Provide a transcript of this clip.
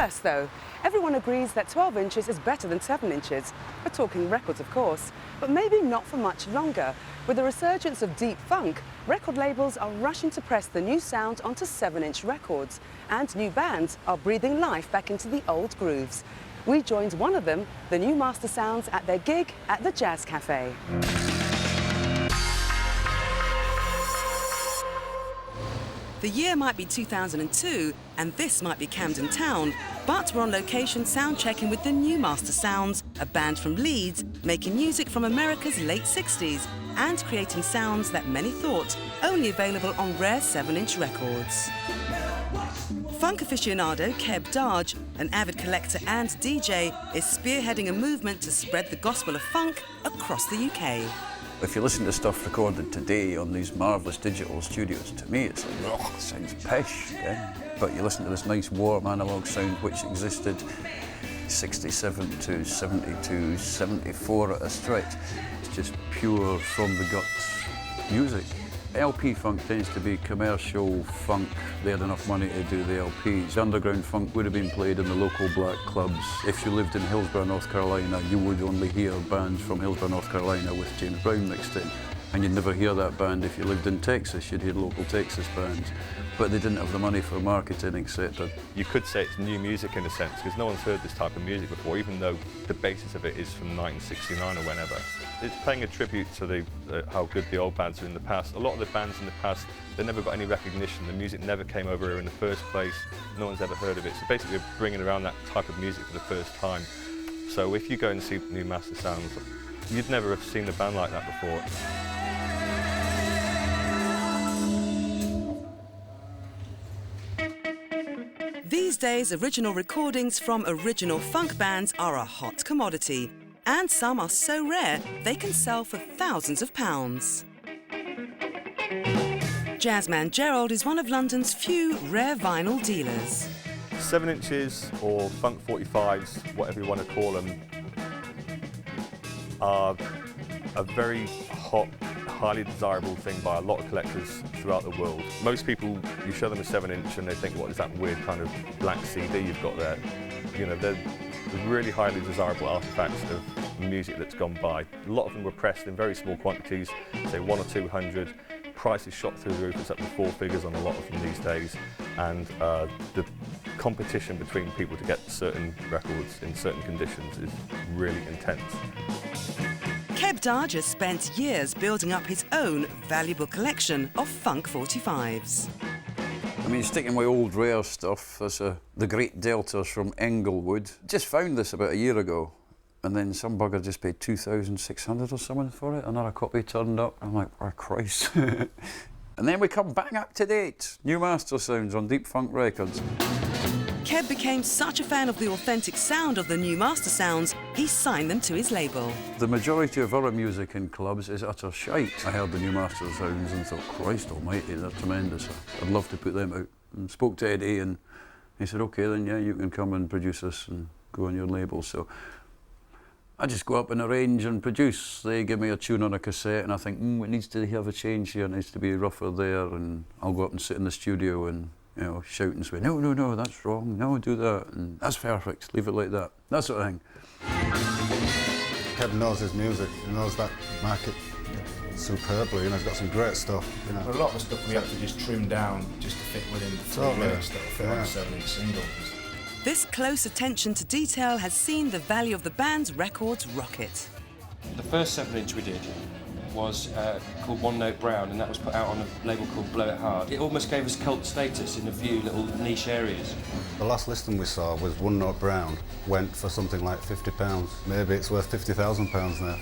First though, everyone agrees that 12 inches is better than 7 inches. We're talking records of course, but maybe not for much longer. With the resurgence of deep funk, record labels are rushing to press the new sound onto 7-inch records, and new bands are breathing life back into the old grooves. We joined one of them, the new Mastersounds, at their gig at the Jazz Cafe. The year might be 2002 and this might be Camden Town, but we're on location sound checking with the new Mastersounds, a band from Leeds making music from America's late 60s and creating sounds that many thought only available on rare 7-inch records. Funk aficionado Keb Darge, an avid collector and DJ, is spearheading a movement to spread the gospel of funk across the UK. If you listen to stuff recorded today on these marvellous digital studios, to me it's like, oh, it sounds pish, yeah? But you listen to this nice warm analogue sound which existed 67 to 72, 74 at a stretch. It's just pure from the guts music. LP funk tends to be commercial funk. They had enough money to do the LPs. Underground funk would have been played in the local black clubs. If you lived in Hillsborough, North Carolina, you would only hear bands from Hillsborough, North Carolina with James Brown mixed in. And you'd never hear that band if you lived in Texas. You'd hear local Texas bands. But they didn't have the money for marketing, etc. You could say it's new music in a sense, because no one's heard this type of music before, even though the basis of it is from 1969 or whenever. It's paying a tribute to how good the old bands are in the past. A lot of the bands in the past, they never got any recognition. The music never came over here in the first place. No one's ever heard of it. So basically we're bringing around that type of music for the first time. So if you go and see new Mastersounds, you'd never have seen a band like that before. These days, original recordings from original funk bands are a hot commodity, and some are so rare they can sell for thousands of pounds. Jazzman Gerald is one of London's few rare vinyl dealers. 7 inches or funk 45s, whatever you want to call them, are a very hot, highly desirable thing by a lot of collectors throughout the world. Most people, you show them a 7-inch and they think, what is that weird kind of black CD you've got there? You know, they're really highly desirable artifacts of music that's gone by. A lot of them were pressed in very small quantities, say 100 or 200. Prices shot through the roof, it's up to 4 figures on a lot of them these days. And the competition between people to get certain records in certain conditions is really intense. Keb Darge has spent years building up his own valuable collection of funk 45s. I mean, sticking with old rare stuff, there's the Great Deltas from Englewood. Just found this about a year ago, and then some bugger just paid 2,600 or something for it. Another copy turned up. I'm like, oh Christ. And then we come bang up to date. New Mastersounds on Deep Funk Records. Keb became such a fan of the authentic sound of the new Mastersounds, he signed them to his label. The majority of our music in clubs is utter shite. I heard the new Mastersounds and thought, Christ almighty, they're tremendous. I'd love to put them out. And spoke to Eddie and he said, OK then, yeah, you can come and produce this and go on your label. So I just go up and arrange and produce. They give me a tune on a cassette and I think, it needs to have a change here, it needs to be rougher there, and I'll go up and sit in the studio and shout and say, no, that's wrong, no, do that, and that's perfect, leave it like that, that sort of thing. Keb knows his music, he knows that market superbly, he's got some great stuff. A lot of the stuff we have to just trim down just to fit within the 3 lyrics that fit on a 7-inch single. This close attention to detail has seen the value of the band's records rocket. The first 7-inch we did was called One Note Brown, and that was put out on a label called Blow It Hard. It almost gave us cult status in a few little niche areas. The last listing we saw was One Note Brown, went for something like £50. Maybe it's worth £50,000 now.